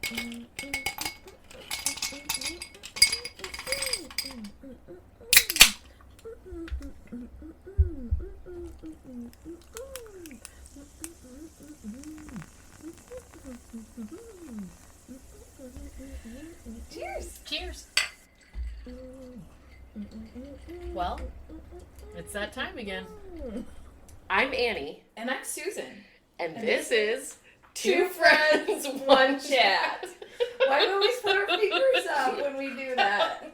Cheers. Cheers. Well, it's that time again. I'm Annie. And I'm Susan. And this is Two Friends, One Chat. Why do we always put our fingers up when we do that?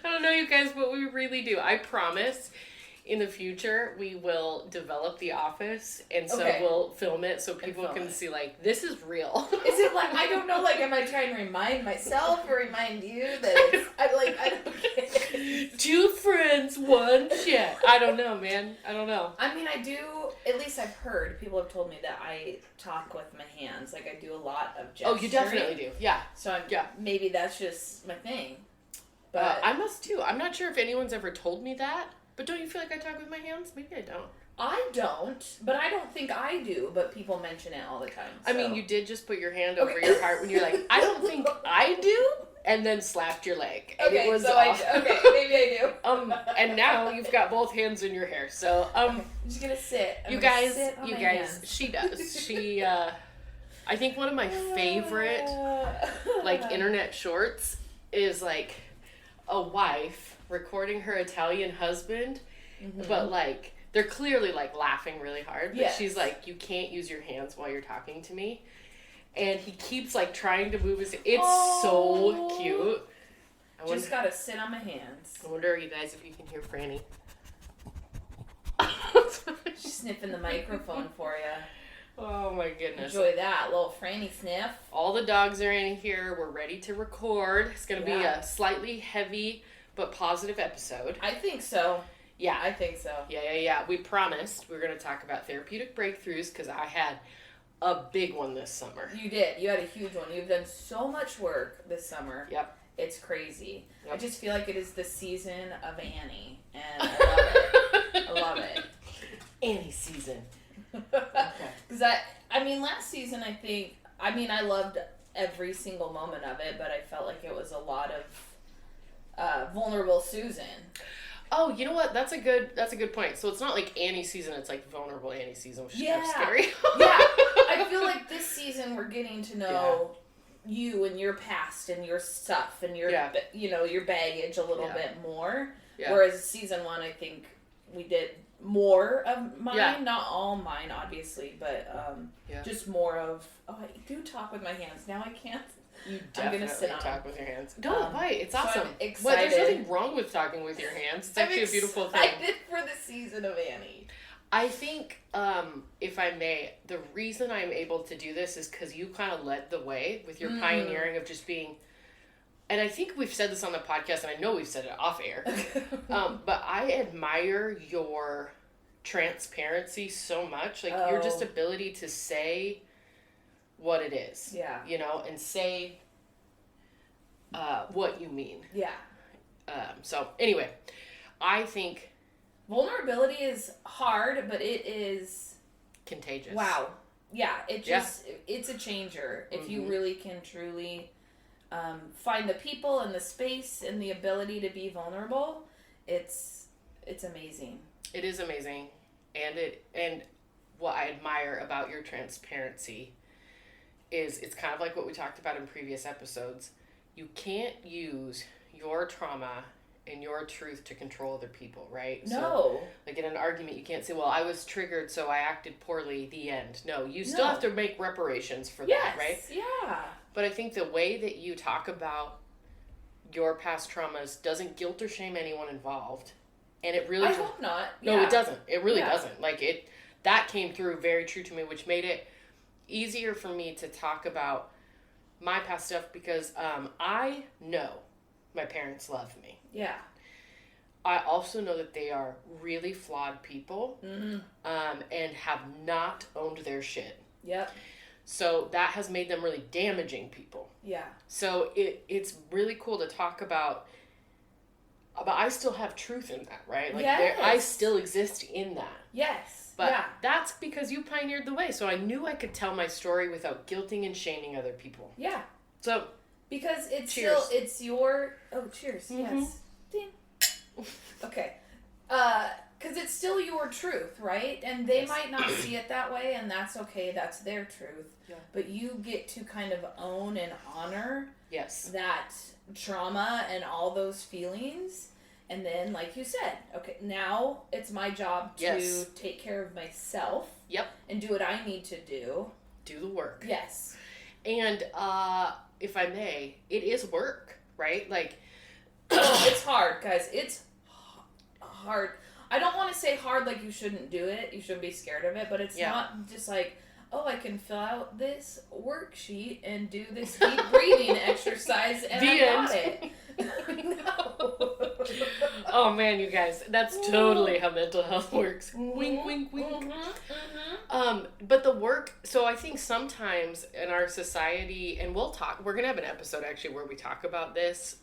I don't know, you guys, but we really do. I promise in the future we will develop The Office, and so we'll film it so people can see, like, this is real. Is it like, I don't know, like, am I trying to remind myself or remind you that it's, I don't get Two Friends, One Chat. I don't know, man. I don't know. I mean, I do, at least I've heard, people have told me that I talk with my hands. Like, I do a lot of gesturing. Oh, you definitely do. Yeah. So Yeah. Maybe that's just my thing. But I must too. I'm not sure if anyone's ever told me that. But don't you feel like I talk with my hands? Maybe I don't. I don't, but I don't think I do, but people mention it all the time. So. I mean, you did just put your hand over your heart when you're like, I don't think I do, and then slapped your leg. And okay, it was so off. maybe I do. And now you've got both hands in your hair. So, I'm just gonna sit. You guys, she does. She, I think one of my favorite, like, internet shorts is, like, a wife recording her Italian husband, but, like, they're clearly, like, laughing really hard, but she's like, you can't use your hands while you're talking to me, and he keeps, like, trying to move his, it's so cute. Just gotta sit on my hands. I wonder, you guys, if you can hear Franny. She's sniffing the microphone for you. Oh my goodness. Enjoy that, little Franny sniff. All the dogs are in here, we're ready to record. It's gonna be a slightly heavy but positive episode. I think so. Yeah. I think so. Yeah. We promised we were going to talk about therapeutic breakthroughs because I had a big one this summer. You did. You had a huge one. You've done so much work this summer. Yep. It's crazy. Yep. I just feel like it is the season of Annie, and I love it. I love it. Annie season. Because I mean, last season, I loved every single moment of it, but I felt like it was a lot of vulnerable Susan. Oh, you know what? That's a good point. So it's not like Annie season, it's like vulnerable Annie season, which is kind of scary. I feel like this season we're getting to know you and your past and your stuff and your your baggage a little bit more. Yeah. Whereas season 1, I think we did more of mine, not all mine, obviously, but just more of. Oh, I do talk with my hands now. I can't. You definitely talk with your hands. Don't bite. It's so awesome. I'm excited. Well, there's nothing wrong with talking with your hands. It's actually a beautiful thing. I'm excited for the season of Annie. I think, if I may, the reason I'm able to do this is because you kind of led the way with your pioneering of just being, and I think we've said this on the podcast, and I know we've said it off air, but I admire your transparency so much. Like, your just ability to say what it is. Yeah. You know, and say what you mean. Yeah. So, anyway, I think vulnerability is hard, but it is contagious. Wow. Yeah, it's a changer. If you really can truly find the people and the space and the ability to be vulnerable, it's amazing. It is amazing. And what I admire about your transparency is it's kind of like what we talked about in previous episodes. You can't use your trauma and your truth to control other people, right? No. So, like in an argument, you can't say, well, I was triggered, so I acted poorly, the end. No, you still have to make reparations for that, right? Yeah. But I think the way that you talk about your past traumas doesn't guilt or shame anyone involved. And it really... I hope not. No, it doesn't. It really doesn't. Like, that came through very true to me, which made it easier for me to talk about my past stuff because I know my parents love me. Yeah. I also know that they are really flawed people and have not owned their shit. Yep. So that has made them really damaging people. Yeah. So it's really cool to talk about, but I still have truth in that, right? Like I still exist in that. Yes. But that's because you pioneered the way. So I knew I could tell my story without guilting and shaming other people. Yeah. So, because it's cheers. still, it's your, cheers, yes. Ding. Okay. Because it's still your truth, right? And they might not see it that way, and that's okay. That's their truth. Yeah. But you get to kind of own and honor that trauma and all those feelings. And then, like you said, okay, now it's my job to take care of myself. Yep. And do what I need to do. Do the work. Yes. And, if I may, it is work, right? Like, it's hard, guys. It's hard. I don't want to say hard like you shouldn't do it. You shouldn't be scared of it, but it's not just like, oh, I can fill out this worksheet and do this deep breathing exercise and I got it. No. Oh man, you guys, that's totally how mental health works. Wink, wink, wink. But the work, so I think sometimes in our society, and we're going to have an episode actually where we talk about this,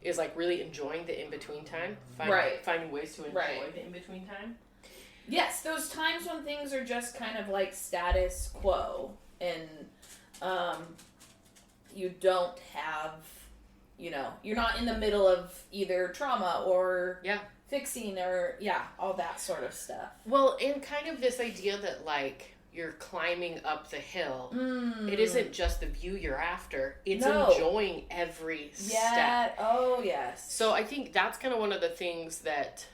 is like really enjoying the in-between time. Finding ways to enjoy the in-between time. Yes, those times when things are just kind of like status quo and you don't have, you're not in the middle of either trauma or fixing or, all that sort of stuff. Well, and kind of this idea that like you're climbing up the hill. It isn't just the view you're after. It's enjoying every step. Oh, yes. So I think that's kind of one of the things that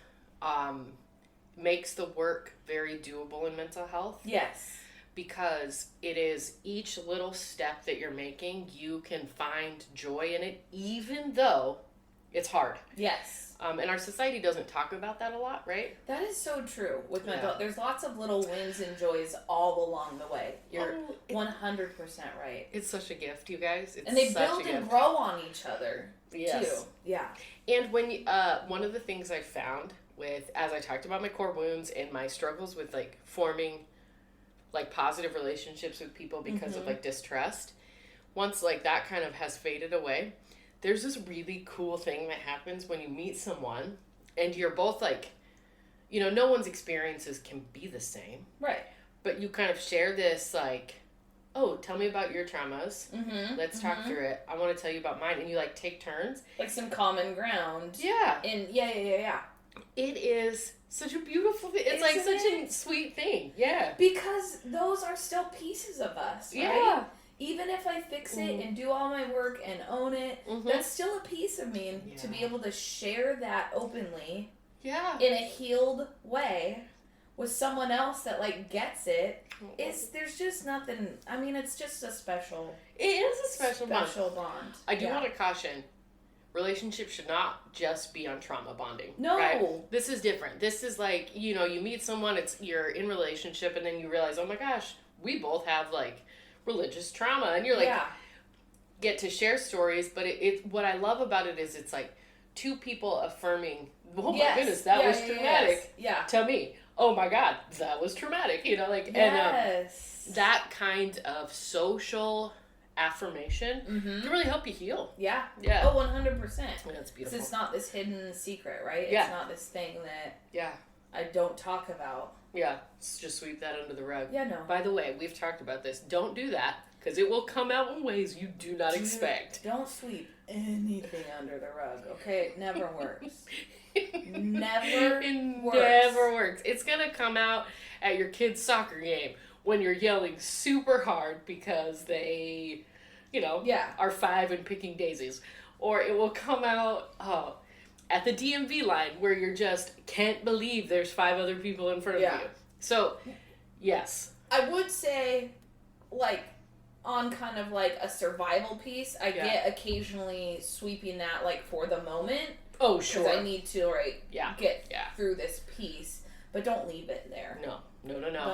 makes the work very doable in mental health. Yes. Because it is each little step that you're making, you can find joy in it, even though it's hard. Yes. And our society doesn't talk about that a lot, right? That is so true. With mental, there's lots of little wins and joys all along the way. You're 100% right. It's such a gift, you guys. It's and they build and grow on each other, too. Yeah. And when one of the things I found with, as I talked about my core wounds and my struggles with, like, forming, like, positive relationships with people because of, like, distrust, once, like, that kind of has faded away, there's this really cool thing that happens when you meet someone and you're both like, no one's experiences can be the same. Right. But you kind of share this like, oh, tell me about your traumas. Let's talk through it. I want to tell you about mine. And you like take turns. Like some common ground. Yeah. And yeah. It is such a beautiful thing. It's like such a sweet thing. Yeah. Because those are still pieces of us, right? Yeah. Even if I fix it and do all my work and own it, that's still a piece of me. And to be able to share that openly in a healed way with someone else that, like, gets it, there's just nothing. I mean, it's just a special... It is a special bond. I do want to caution, relationships should not just be on trauma bonding. No. Right? This is different. This is like, you meet someone, you're in relationship, and then you realize, oh my gosh, we both have, like, religious trauma, and you're like get to share stories, but it what I love about it is it's like two people affirming, oh my goodness, that was traumatic. To me, oh my god, that was traumatic, and that kind of social affirmation can really help you heal. Yeah. Oh, 100%. That's beautiful. It's not this hidden secret, right? It's not this thing that I don't talk about. Yeah, just sweep that under the rug. Yeah, no. By the way, we've talked about this. Don't do that, because it will come out in ways you do not expect. Don't sweep anything under the rug, okay? It never works. Never works. It's going to come out at your kid's soccer game when you're yelling super hard because they, are 5 and picking daisies. Or it will come out... at the DMV line where you're just can't believe there's 5 other people in front of you. So, yes. I would say, like, on kind of like a survival piece, I get occasionally sweeping that, like, for the moment. Oh, sure. Because I need to, get through this piece. But don't leave it there. No.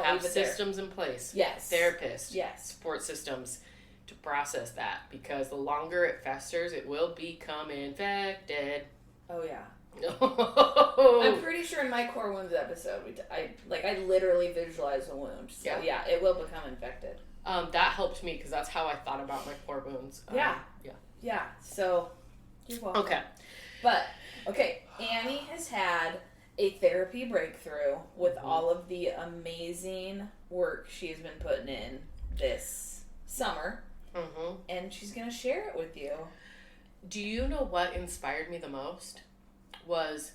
Have systems in place. Yes. Therapists. Yes. Support systems to process that. Because the longer it festers, it will become infected. Oh, yeah. I'm pretty sure in my core wounds episode, I literally visualized a wound. So, it will become infected. That helped me because that's how I thought about my core wounds. Yeah. So, you're welcome. Okay. But, Annie has had a therapy breakthrough with all of the amazing work she's been putting in this summer. Mm-hmm. And she's going to share it with you. Do you know what inspired me the most? Was,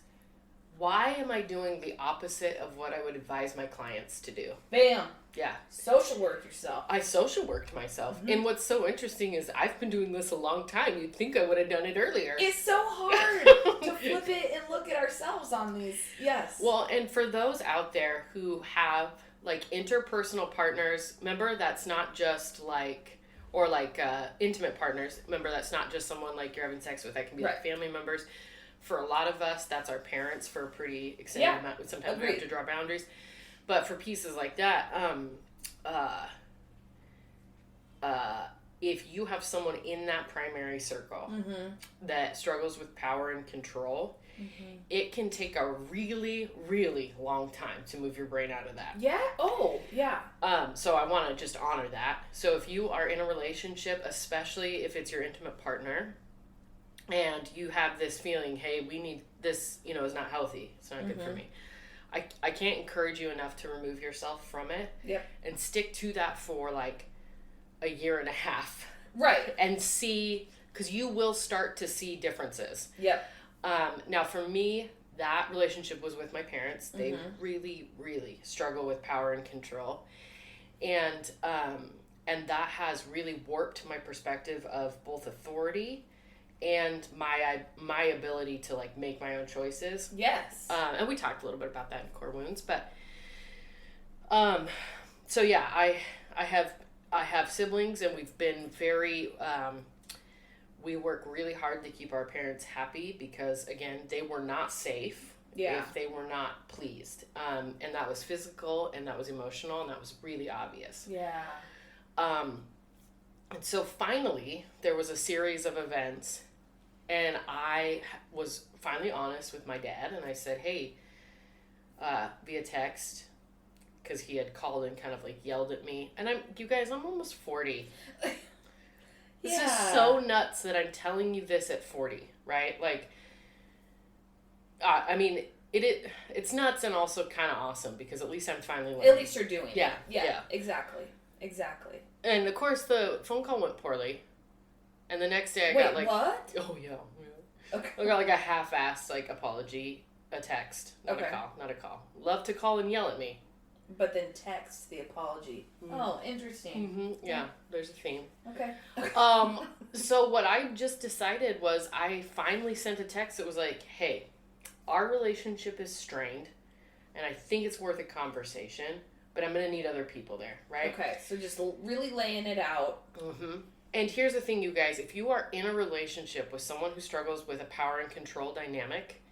why am I doing the opposite of what I would advise my clients to do? Bam. Yeah. Social work yourself. I social worked myself. Mm-hmm. And what's so interesting is I've been doing this a long time. You'd think I would have done it earlier. It's so hard to flip it and look at ourselves on these. Yes. Well, and for those out there who have like interpersonal partners, remember that's not just like, or like intimate partners, remember that's not just someone like you're having sex with. That can be like family members. For a lot of us, that's our parents for a pretty extended amount. Sometimes we have to draw boundaries. But for pieces like that, if you have someone in that primary circle that struggles with power and control, it can take a really, really long time to move your brain out of that. Yeah? Oh, yeah. So I want to just honor that. So if you are in a relationship, especially if it's your intimate partner, and you have this feeling, hey, we need this, is not healthy. It's not good for me. I can't encourage you enough to remove yourself from it. Yep. And stick to that for like a year and a half. Right. And see, because you will start to see differences. Yep. Now for me, that relationship was with my parents. They really, really struggle with power and control. And that has really warped my perspective of both authority and my ability to like make my own choices. Yes. And we talked a little bit about that in Core Wounds, but so yeah, I have siblings, and we've been very we work really hard to keep our parents happy because again, they were not safe if they were not pleased. And that was physical, and that was emotional, and that was really obvious. Yeah. And so finally, there was a series of events, and I was finally honest with my dad, and I said, hey, via text, because he had called and kind of like yelled at me. And I'm almost 40. This is so nuts that I'm telling you this at 40, right? Like, I mean, it's nuts and also kind of awesome because at least I'm finally learning. At least you're doing it. Yeah, exactly. And of course, the phone call went poorly. And the next day I got like... what? Oh, yeah. Okay. I got like a half-assed like apology, a text, not a call. Love to call and yell at me. But then text the apology. Oh, interesting. Yeah, there's a theme. Okay. So what I just decided was I finally sent a text that was like, hey, our relationship is strained, and I think it's worth a conversation, but I'm going to need other people there, right? Okay, so just really laying it out. And here's the thing, you guys. If you are in a relationship with someone who struggles with a power and control dynamic,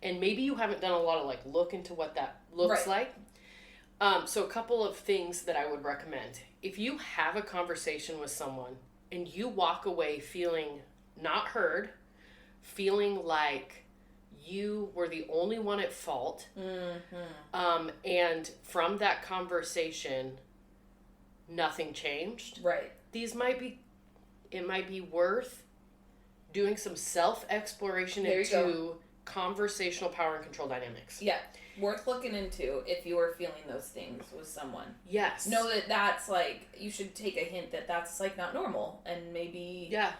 and maybe you haven't done a lot of like look into what that looks like, so a couple of things that I would recommend. If you have a conversation with someone and you walk away feeling not heard, feeling like you were the only one at fault, and from that conversation, nothing changed. Right. It might be worth doing some self-exploration into conversational power and control dynamics. Yeah. Worth looking into if you are feeling those things with someone. Yes. Know that that's like, you should take a hint that that's like not normal, and maybe... Yeah.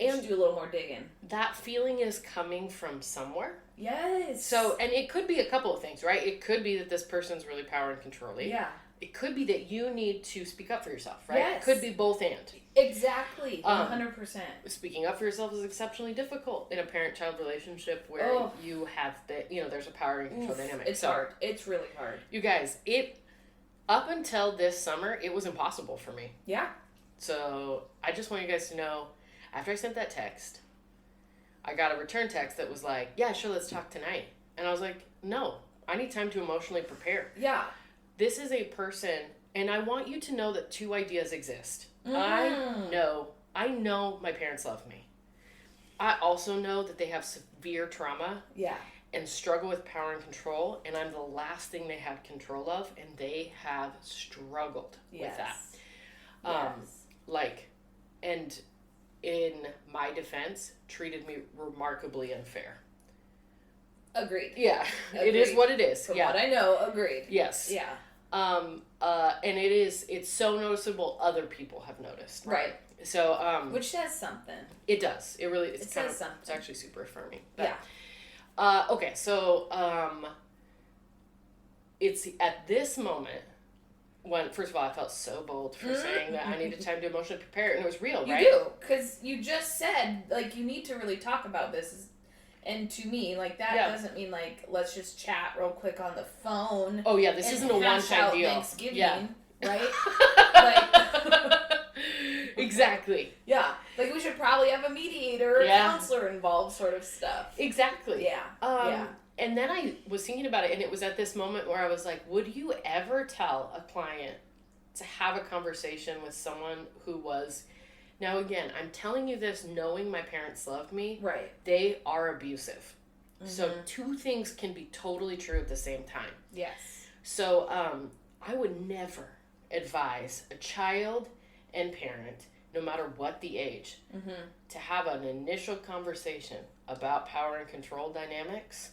You should do a little more digging. That feeling is coming from somewhere. Yes. So, and it could be a couple of things, right? It could be that this person's really power and controlling. Yeah. It could be that you need to speak up for yourself, right? Yes. It could be both and. Exactly. 100%. Speaking up for yourself is exceptionally difficult in a parent-child relationship where you have there's a power and control dynamic. It's hard. It's really hard. You guys, up until this summer, it was impossible for me. Yeah. So I just want you guys to know, after I sent that text, I got a return text that was like, yeah, sure, let's talk tonight. And I was like, no, I need time to emotionally prepare. Yeah. This is a person, and I want you to know that two ideas exist. I know my parents love me. I also know that they have severe trauma. Yeah. And struggle with power and control, and I'm the last thing they had control of, and they have struggled with that. And in my defense, treated me remarkably unfair. Agreed. Yeah. Agreed. It is what it is. From what I know, agreed. Yes. Yeah. And it's so noticeable other people have noticed. Right. So, which says something. It does. It really, it says something. It's actually super affirming. But, yeah. Okay, so, it's at this moment when, first of all, I felt so bold for saying that I needed time to emotionally prepare, and it was real, right? You do, because you just said, like, you need to really talk about this. And to me, like, that doesn't mean, like, let's just chat real quick on the phone. Oh, yeah, this isn't a one-time deal. Thanksgiving, right? Like, exactly. Yeah. Like, we should probably have a mediator or a counselor involved sort of stuff. Exactly. Yeah. And then I was thinking about it, and it was at this moment where I was like, would you ever tell a client to have a conversation with someone who was... Now, again, I'm telling you this knowing my parents loved me. Right. They are abusive. Mm-hmm. So two things can be totally true at the same time. Yes. So I would never advise a child and parent, no matter what the age, to have an initial conversation about power and control dynamics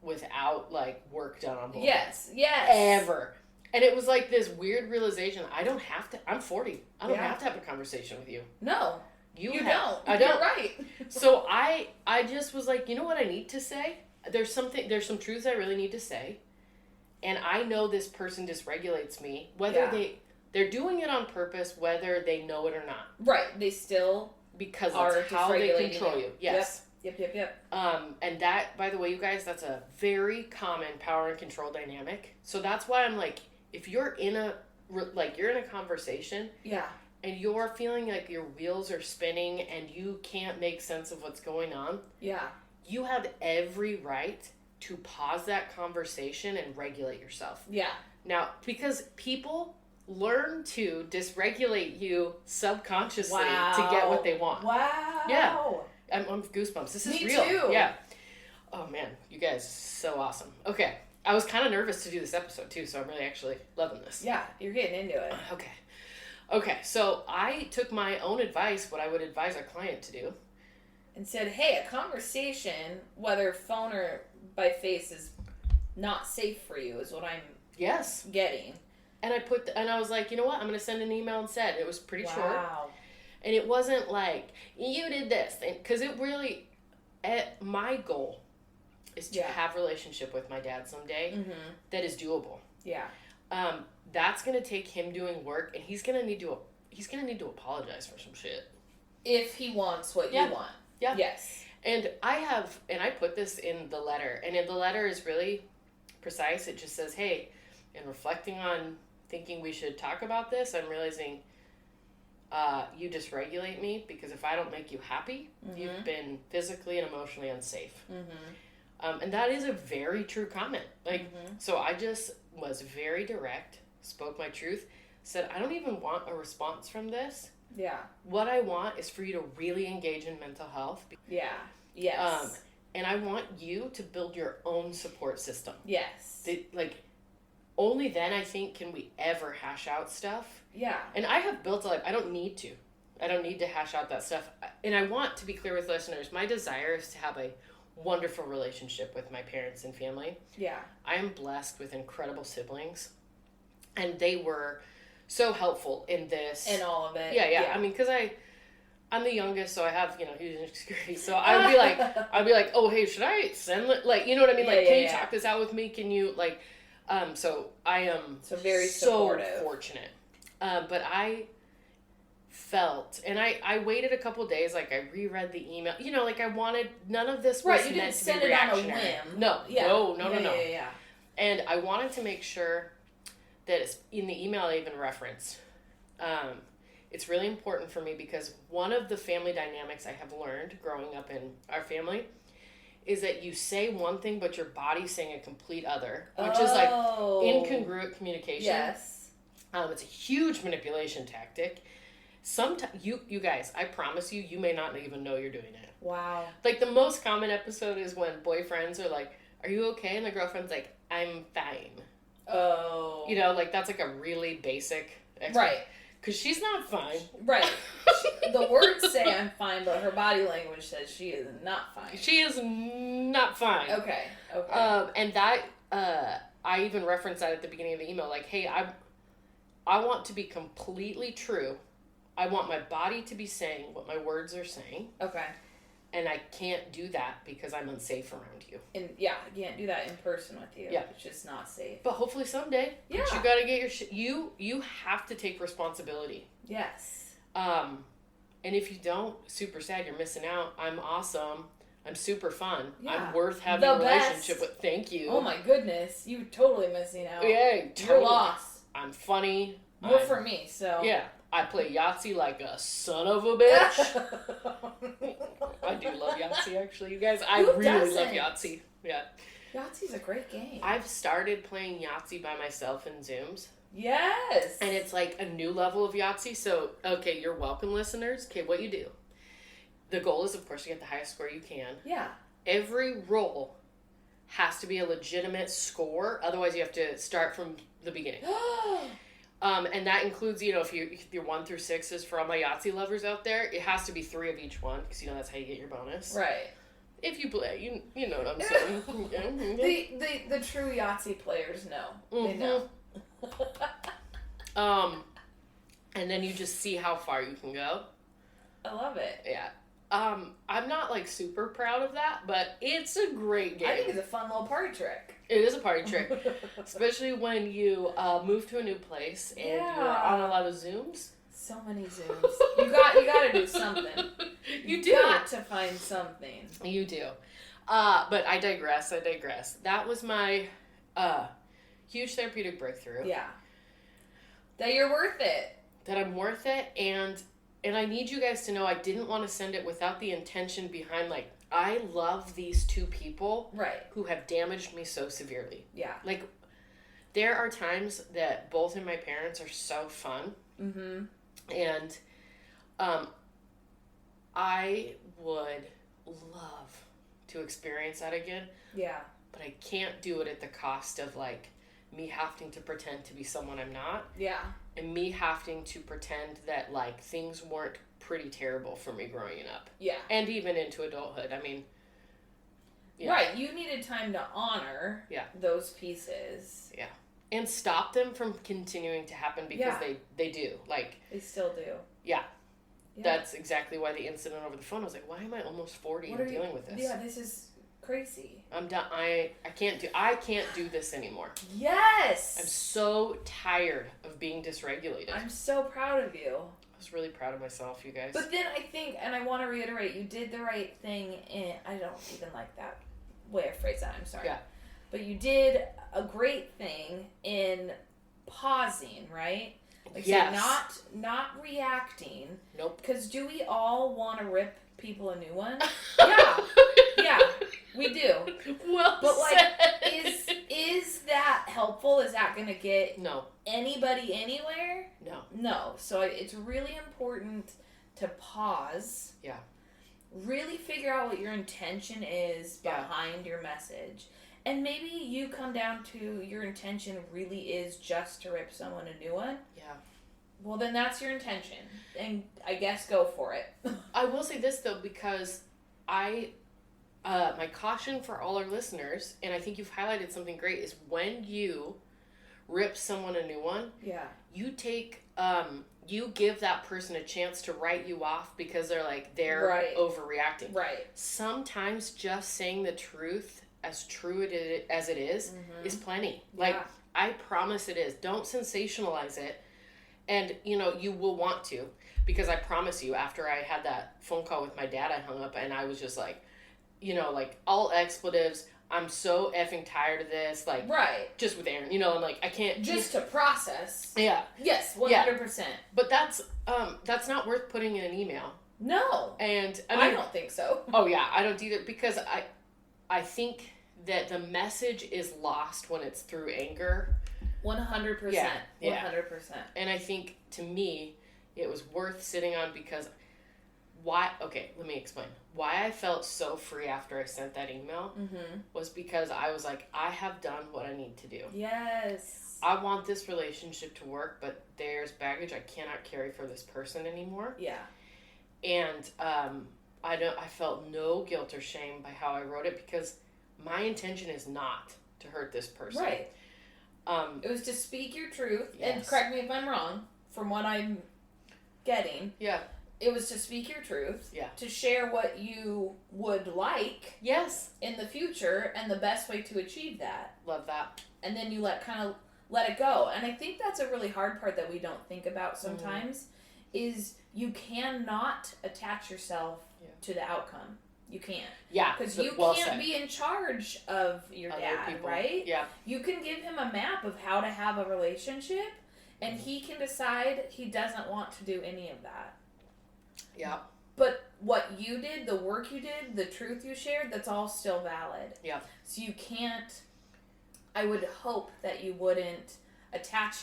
without, like, work done on both. Yes. Ever. And it was like this weird realization. I don't have to. I'm 40. I don't have to have a conversation with you. No. You don't. I don't. You're right. So I just was like, you know what I need to say? There's some truths I really need to say. And I know this person dysregulates me. Whether they're doing it on purpose, whether they know it or not. Right. They still because that's how they control you. Yes. Yep. And that, by the way, you guys, that's a very common power and control dynamic. So that's why I'm like, if you're in a conversation, and you're feeling like your wheels are spinning and you can't make sense of what's going on, you have every right to pause that conversation and regulate yourself. Yeah. Now, because people learn to dysregulate you subconsciously to get what they want. Wow. Yeah. I'm goosebumps. This is real. Me too. Yeah. Oh man, you guys, so awesome. Okay. I was kind of nervous to do this episode too, so I'm really actually loving this. Yeah, you're getting into it. Okay, so I took my own advice, what I would advise a client to do. And said, hey, a conversation, whether phone or by face, is not safe for you, is what I'm getting. And I was like, you know what? I'm going to send an email instead. It was pretty short. And it wasn't like, you did this. Because it really, my goal is to have a relationship with my dad someday that is doable. Yeah. That's gonna take him doing work, and he's gonna need to apologize for some shit. If he wants what you want. Yeah. Yes. And I put this in the letter, and in the letter is really precise. It just says, hey, in reflecting on thinking we should talk about this, I'm realizing you dysregulate me because if I don't make you happy, you've been physically and emotionally unsafe. And that is a very true comment. Like, so I just was very direct, spoke my truth, said, I don't even want a response from this. Yeah. What I want is for you to really engage in mental health. Yeah. Yes. And I want you to build your own support system. Yes. Only then, I think, can we ever hash out stuff. Yeah. And I have built a life. I don't need to hash out that stuff. And I want to be clear with listeners, my desire is to have a wonderful relationship with my parents and family. Yeah. I am blessed with incredible siblings. And they were so helpful in this. In all of it. Yeah. I mean, because I'm the youngest, so I have, huge insecurities. So I'd be like, oh, hey, should I send, you know what I mean? Can you talk this out with me? Can you, so I am very supportive. Fortunate. But I felt, and I waited a couple days, I reread the email, I wanted, none of this was meant to be reactionary. It on a whim. No. Yeah. And I wanted to make sure that it's, in the email I even referenced, it's really important for me because one of the family dynamics I have learned growing up in our family is that you say one thing, but your body's saying a complete other, which is incongruent communication. Yes. It's a huge manipulation tactic. Sometimes, you guys, I promise you may not even know you're doing it. Wow. The most common episode is when boyfriends are like, are you okay? And the girlfriend's like, I'm fine. Oh. That's a really basic right. Because she's not fine. Right. The words say I'm fine, but her body language says she is not fine. She is not fine. Okay. And that, I even referenced that at the beginning of the email. Like, hey, I want to be completely true. I want my body to be saying what my words are saying. Okay. And I can't do that because I'm unsafe around you. And yeah, you can't do that in person with you. Yeah. It's just not safe. But hopefully someday. Yeah. But you gotta get your shit. You have to take responsibility. Yes. And if you don't, super sad, you're missing out. I'm awesome. I'm super fun. Yeah. I'm worth having a relationship with. Thank you. Oh my goodness. You're totally missing out. Yeah, totally. You're lost. I'm funny. More for me, so. Yeah. I play Yahtzee like a son of a bitch. I do love Yahtzee, actually, you guys. I really love Yahtzee. Yeah. Yahtzee's a great game. I've started playing Yahtzee by myself in Zooms. Yes. And it's like a new level of Yahtzee. So, okay, you're welcome, listeners. Okay, what you do. The goal is, of course, to get the highest score you can. Yeah. Every roll has to be a legitimate score. Otherwise, you have to start from the beginning. And that includes, if you're 1 through 6s for all my Yahtzee lovers out there, it has to be 3 of each one because that's how you get your bonus. Right. If you play, you know what I'm saying. The true Yahtzee players know. Mm-hmm. They know. And then you just see how far you can go. I love it. Yeah. I'm not super proud of that, but it's a great game. I think it's a fun little party trick. It is a party trick, especially when you move to a new place and you're on a lot of Zooms. So many Zooms. You got to do something. You got to find something. You do. But I digress. That was my huge therapeutic breakthrough. Yeah. That you're worth it. That I'm worth it, and I need you guys to know I didn't want to send it without the intention behind, I love these 2 people who have damaged me so severely. Yeah. There are times that both of my parents are so fun. Mm-hmm. And I would love to experience that again. Yeah. But I can't do it at the cost of, me having to pretend to be someone I'm not. Yeah. And me having to pretend that, things weren't pretty terrible for me growing up. Yeah. And even into adulthood. I mean... Yeah. Right. You needed time to honor those pieces. Yeah. And stop them from continuing to happen because they do. They still do. Yeah. That's exactly why the incident over the phone, I was like, why am I almost 40 and dealing with this? Yeah, this is crazy. I'm done. I can't do this anymore. Yes. I'm so tired of being dysregulated. I'm so proud of you. I was really proud of myself, you guys. But then I think, and I want to reiterate, you did the right thing I don't even like that way I phrase that, I'm sorry. Yeah. But you did a great thing in pausing, right? Yes. So not reacting. Nope. Because do we all want to rip people a new one? Yeah. Yeah, we do. Well but said. Is that helpful? Is that going to get anybody anywhere? No. No. So it's really important to pause. Yeah. Really figure out what your intention is behind your message. And maybe you come down to your intention really is just to rip someone a new one. Yeah. Well, then that's your intention. And I guess go for it. I will say this, though, because my caution for all our listeners, and I think you've highlighted something great, is when you rip someone a new one, you take, you give that person a chance to write you off because they're overreacting. Right. Sometimes just saying the truth, as true as it is plenty. I promise it is. Don't sensationalize it. And, you will want to, because I promise you, after I had that phone call with my dad, I hung up and I was just all expletives. I'm so effing tired of this. Just with Aaron, I'm I can't. Just to process. Yeah. Yes, 100%. But that's not worth putting in an email. No. And I don't think so. Oh, yeah, I don't either, because I think that the message is lost when it's through anger. 100%. Yeah. 100%. And I think, to me, it was worth sitting on because why... Okay, let me explain. Why I felt so free after I sent that email was because I was I have done what I need to do. Yes. I want this relationship to work, but there's baggage I cannot carry for this person anymore. Yeah. And I felt no guilt or shame by how I wrote it because my intention is not to hurt this person. Right. It was to speak your truth, yes. and correct me if I'm wrong, from what I'm getting. Yeah. It was to speak your truth. Yeah. To share what you would like. Yes. In the future, and the best way to achieve that. Love that. And then you let it go. And I think that's a really hard part that we don't think about sometimes, is you cannot attach yourself to the outcome. You can't. Yeah. Because you can't be in charge of your dad, people. Right? Yeah. You can give him a map of how to have a relationship, and he can decide he doesn't want to do any of that. Yeah. But what you did, the work you did, the truth you shared, that's all still valid. Yeah. So you can't, I would hope that you wouldn't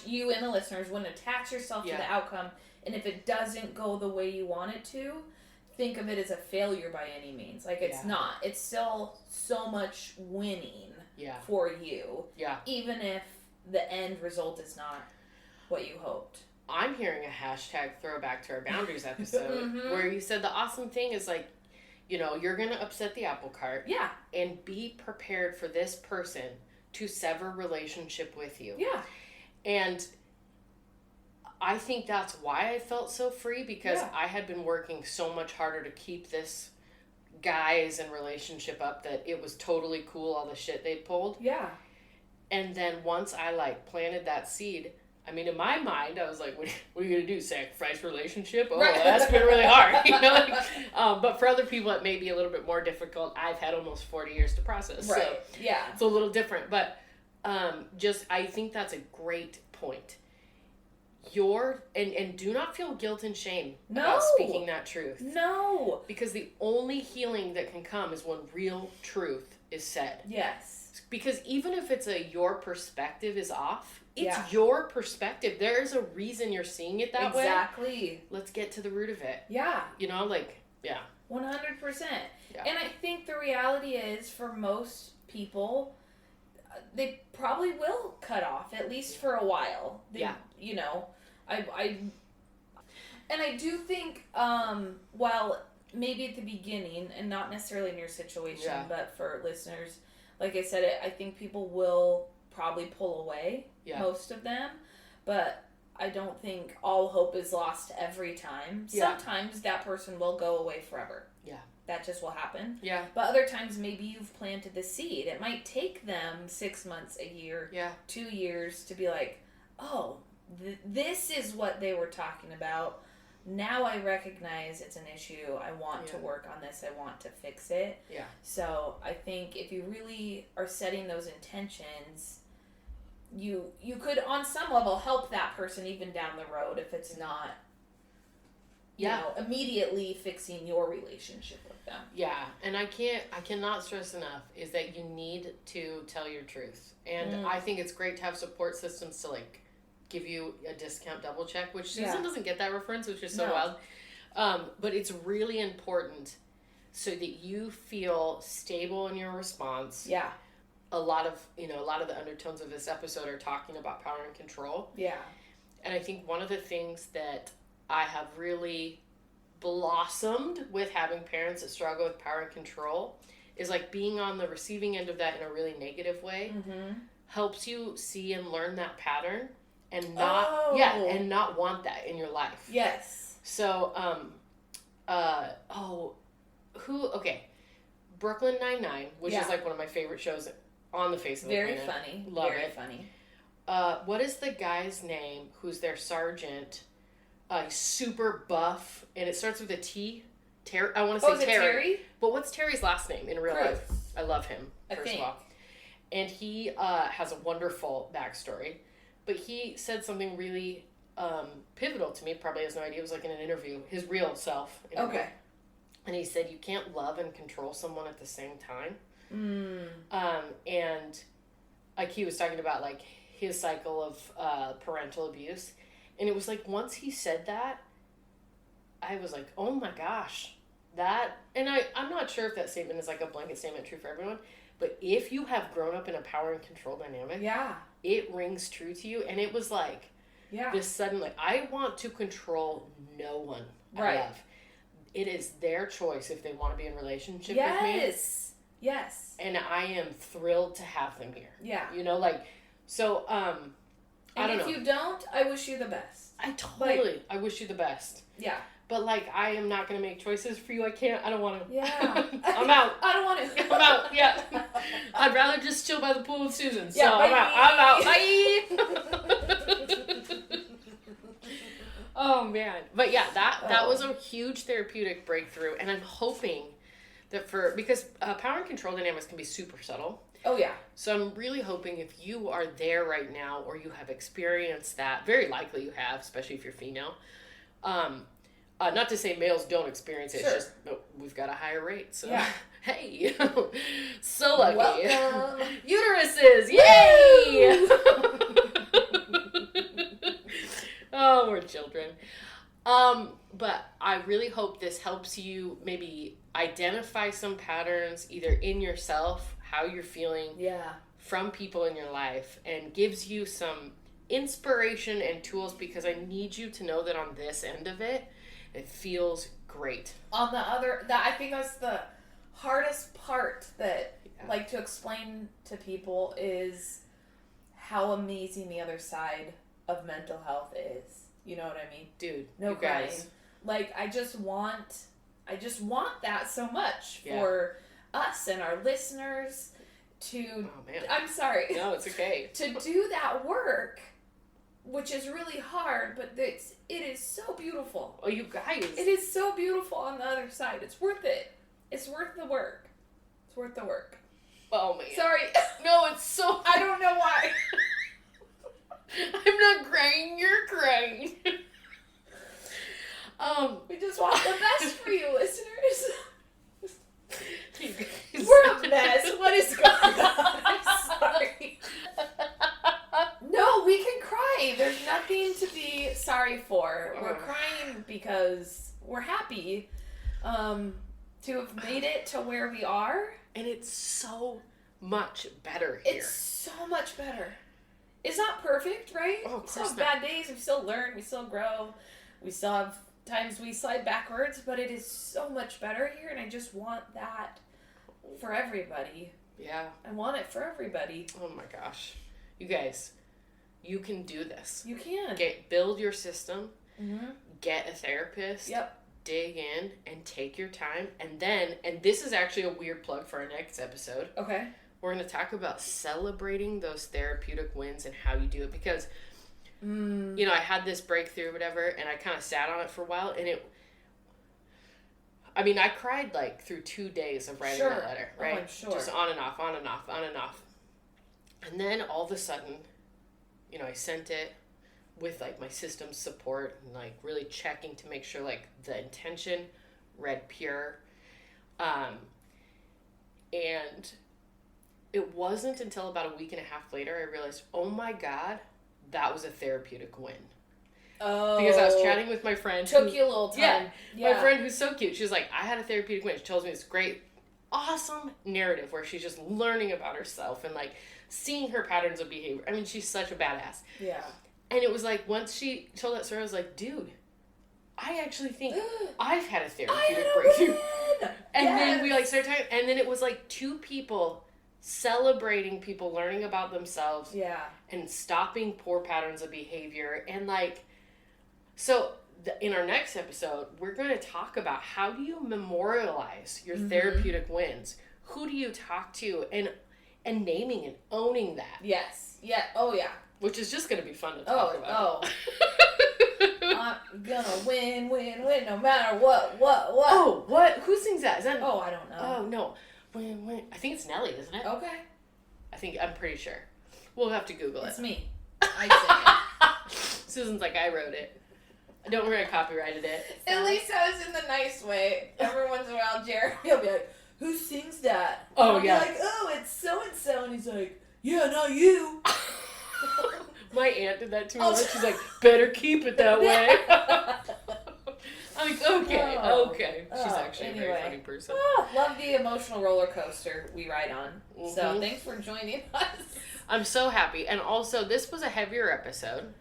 you and the listeners wouldn't attach yourself to the outcome, and if it doesn't go the way you want it to, think of it as a failure by any means. Like, it's not. It's still so much winning for you. Yeah. Even if the end result is not what you hoped. I'm hearing a hashtag throwback to our boundaries episode where you said the awesome thing is, like, you know, you're going to upset the apple cart. Yeah. And be prepared for this person to sever relationship with you. Yeah. And I think that's why I felt so free, because I had been working so much harder to keep this guys and relationship up that it was totally cool, all the shit they'd pulled. Yeah. And then once I, like, planted that seed, I mean, in my mind, I was like, what are you going to do, sacrifice relationship? Oh, that's been really hard, you know? Like, but for other people, it may be a little bit more difficult. I've had almost 40 years to process. Right, so it's a little different. But I think that's a great point. And do not feel guilt and shame about speaking that truth. No. Because the only healing that can come is when real truth is said. Yes. Because even if it's your perspective is off, it's your perspective. There's a reason you're seeing it that way. Exactly. Let's get to the root of it. Yeah. You know, like, 100%. Yeah. And I think the reality is, for most people, they probably will cut off, at least for a while. You know, and I do think, while maybe at the beginning, and not necessarily in your situation, but for listeners, like I said, I think people will probably pull away, most of them, but I don't think all hope is lost every time. Sometimes that person will go away forever. Yeah. That just will happen. Yeah. But other times, maybe you've planted the seed. It might take them 6 months, a year, 2 years to be like, oh, this is what they were talking about. Now I recognize it's an issue. I want to work on this. I want to fix it. Yeah. So I think if you really are setting those intentions, you could, on some level, help that person even down the road if it's not, you know, immediately fixing your relationship with them. Yeah. And I cannot stress enough is that you need to tell your truth. And I think it's great to have support systems to, like, give you a discount double check, which Susan doesn't get that reference, which is so wild. But it's really important so that you feel stable in your response. Yeah. A lot of the undertones of this episode are talking about power and control. Yeah. And I think one of the things that I have really blossomed with having parents that struggle with power and control is, like, being on the receiving end of that in a really negative way helps you see and learn that pattern. And not want that in your life. Yes. So, Brooklyn Nine-Nine, which is, like, one of my favorite shows on the face of the planet. Very funny. Love Very it. funny. What is the guy's name who's their sergeant? Super buff, and it starts with a T. I want to say Terry. But what's Terry's last name in real life? I love him, first of all. And he has a wonderful backstory. But he said something really pivotal to me. Probably has no idea. It was like in an interview. His real self. Interview. Okay. And he said, you can't love and control someone at the same time. And like he was talking about, like, his cycle of parental abuse. And it was like, once he said that, I was like, oh my gosh. And I'm not sure if that statement is like a blanket statement true for everyone. But if you have grown up in a power and control dynamic, it rings true to you. And it was like this sudden, like, I want to control no one I love. It is their choice if they want to be in relationship with me. Yes. And I am thrilled to have them here. Yeah. You know, like, So, I don't know. And if you don't, I wish you the best. I wish you the best. Yeah. But, like, I am not going to make choices for you. I can't. I don't want to. Yeah. I'm out. I don't want to. I'm out. Yeah. I'd rather just chill by the pool with Susan. So, yeah, I'm out. Bye. Oh, man. But, yeah, that was a huge therapeutic breakthrough. And I'm hoping that because power and control dynamics can be super subtle. Oh, yeah. So I'm really hoping if you are there right now or you have experienced that, very likely you have, especially if you're female. Not to say males don't experience it, sure. It's just we've got a higher rate. So, yeah. Hey, so lucky. Welcome. Uteruses, yay! Oh, we're children. But I really hope this helps you maybe identify some patterns either in yourself, how you're feeling, from people in your life, and gives you some inspiration and tools, because I need you to know that on this end of it, it feels great. On the other, I think that's the hardest part that, like, to explain to people is how amazing the other side of mental health is. You know what I mean? Dude, no you crying. Guys. Like, I just want that so much for us and our listeners to, oh, man. I'm sorry. No, it's okay. To do that work, which is really hard, but it is so beautiful. Oh, you guys. It is so beautiful on the other side. It's worth it. It's worth the work. It's worth the work. Oh, man. Sorry. No, it's so... I don't know why. I'm not crying, you're crying. We just want the best for you, listeners. You We're a mess. What is going on? I'm sorry. No, we can cry. There's nothing to be sorry for. We're crying because we're happy to have made it to where we are. And it's so much better here. It's so much better. It's not perfect, right? Oh, of we still course have not. bad days. We still learn. We still grow. We still have times we slide backwards, but it is so much better here, and I just want that for everybody. Yeah. I want it for everybody. Oh my gosh. You guys, you can do this. You can. Build your system. Mm-hmm. Get a therapist. Yep. Dig in and take your time. And this is actually a weird plug for our next episode. Okay. We're going to talk about celebrating those therapeutic wins and how you do it. Because, you know, I had this breakthrough or whatever, and I kind of sat on it for a while. And I cried like through 2 days of writing that letter, right? Oh, I'm sure. Just on and off, on and off, on and off. And then all of a sudden, you know, I sent it with like my system's support and like really checking to make sure like the intention read pure. And it wasn't until about a week and a half later I realized, oh my God, that was a therapeutic win. Oh. Because I was chatting with my friend. Took you a little time. Yeah. My friend who's so cute. She was like, I had a therapeutic win. She tells me this great, awesome narrative where she's just learning about herself and like seeing her patterns of behavior. I mean, she's such a badass. Yeah. And it was like, once she told that story, I was like, dude, I actually think I've had a therapeutic breakthrough. And then we like started talking, and then it was like two people celebrating people learning about themselves. Yeah. And stopping poor patterns of behavior. And like, so in our next episode, we're going to talk about how do you memorialize your therapeutic wins? Who do you talk to? And naming and owning that. Yes. Yeah. Oh, yeah. Which is just going to be fun to talk about. Oh. I'm gonna win, no matter what. Oh, what? Who sings that? Is that? Oh, I don't know. Oh, no. Win. I think it's Nelly, isn't it? Okay. I'm pretty sure. We'll have to Google it. It's me. I sing it. Susan's like, I wrote it. Don't worry, I copyrighted it. At least I was in the nice way. Every once in a while, Jeremy will be like, who sings that? Oh, I'll yeah. be like, oh, it's so-and-so. And he's like, yeah, not you. My aunt did that to me once. She's like, better keep it that way. I'm like, okay. She's actually a very funny person. Love the emotional roller coaster we ride on. Mm-hmm. So thanks for joining us. I'm so happy. And also, this was a heavier episode.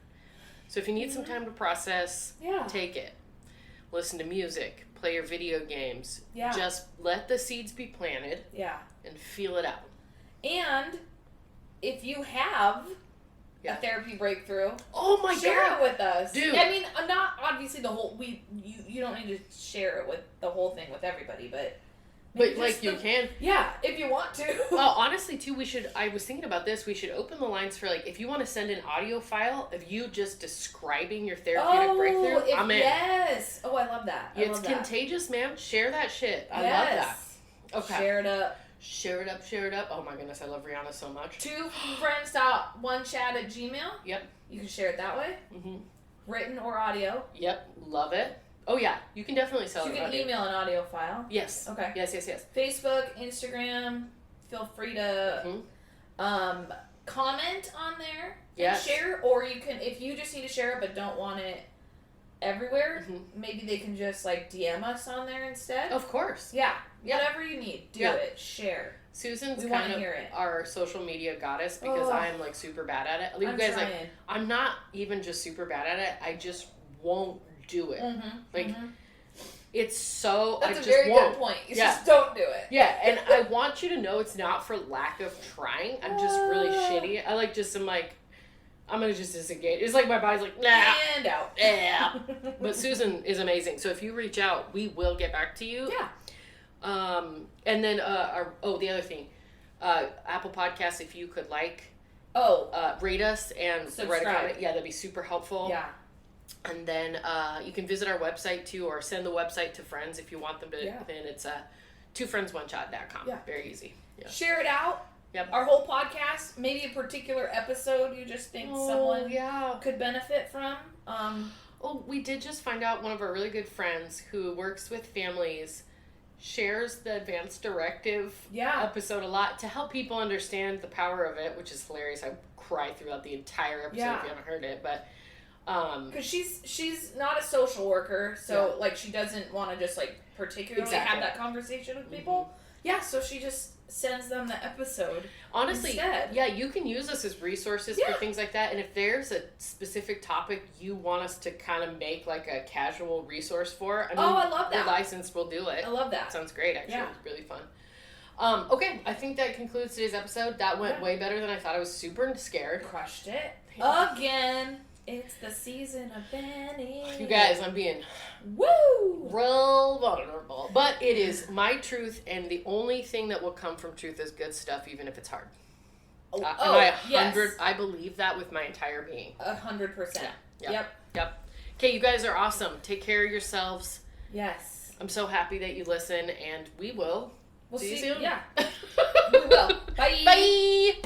So if you need some time to process, take it. Listen to music. Play your video games. Yeah. Just let the seeds be planted. Yeah. And feel it out. And if you have a therapy breakthrough. Oh my God. Share it with us. Dude. I mean, not obviously the whole, you don't need to share it with the whole thing with everybody, but like you can. Yeah, if you want to. Well, honestly, too, I was thinking about this, we should open the lines for, like, if you want to send an audio file of you just describing your therapeutic breakthrough, I'm in. Yes. Oh, I love that. It's contagious, man. Share that shit. I love that. Okay. Share it up. Share it up, share it up. Oh my goodness, I love Rihanna so much. 2friends.onechat@gmail. Yep. You can share it that way. Mm-hmm. Written or audio. Yep. Love it. Oh yeah, you can definitely sell it. You can email an audio file. Yes. Okay. Yes. Facebook, Instagram. Feel free to comment on there. Yes. And share, or you can, if you just need to share it but don't want it everywhere, maybe they can just like DM us on there instead. Of course. Yeah. Whatever you need, do it. Share. Susan's kind of our social media goddess because I'm like super bad at it. You guys, like, I'm not even just super bad at it. I just won't do it. It's so. That's I a just very won't. good point. You just don't do it. Yeah, and I want you to know it's not for lack of trying. I'm just really shitty. I like just am like. I'm gonna just disengage. It's like my body's like, nah. And out. Yeah. But Susan is amazing. So if you reach out, we will get back to you. Yeah. And then, the other thing, Apple Podcasts, if you could rate us and write a comment. Yeah, that'd be super helpful. Yeah. And then, you can visit our website too, or send the website to friends if you want them to. Yeah. Then it's, 2friendsoneshot.com. Yeah. Very easy. Yeah. Share it out. Yep. Our whole podcast, maybe a particular episode you just think someone could benefit from. We did just find out one of our really good friends who works with families shares the advanced directive episode a lot to help people understand the power of it, which is hilarious. I cry throughout the entire episode if you haven't heard it, but because she's not a social worker, so like she doesn't want to just like particularly have that conversation with people. So she just sends them the episode. Honestly, instead. You can use us as resources for things like that. And if there's a specific topic you want us to kind of make like a casual resource for, I love that. We're licensed, we'll do it. I love that. Sounds great, actually. Yeah. It was really fun. Okay, I think that concludes today's episode. That went way better than I thought. I was super scared. Crushed it. Again. It's the season of Benny. You guys, I'm being real vulnerable. But it is my truth, and the only thing that will come from truth is good stuff, even if it's hard. I believe that with my entire being. 100%. Yep. Okay, you guys are awesome. Take care of yourselves. Yes. I'm so happy that you listen, and we'll see you soon. Yeah. We will. Bye. Bye.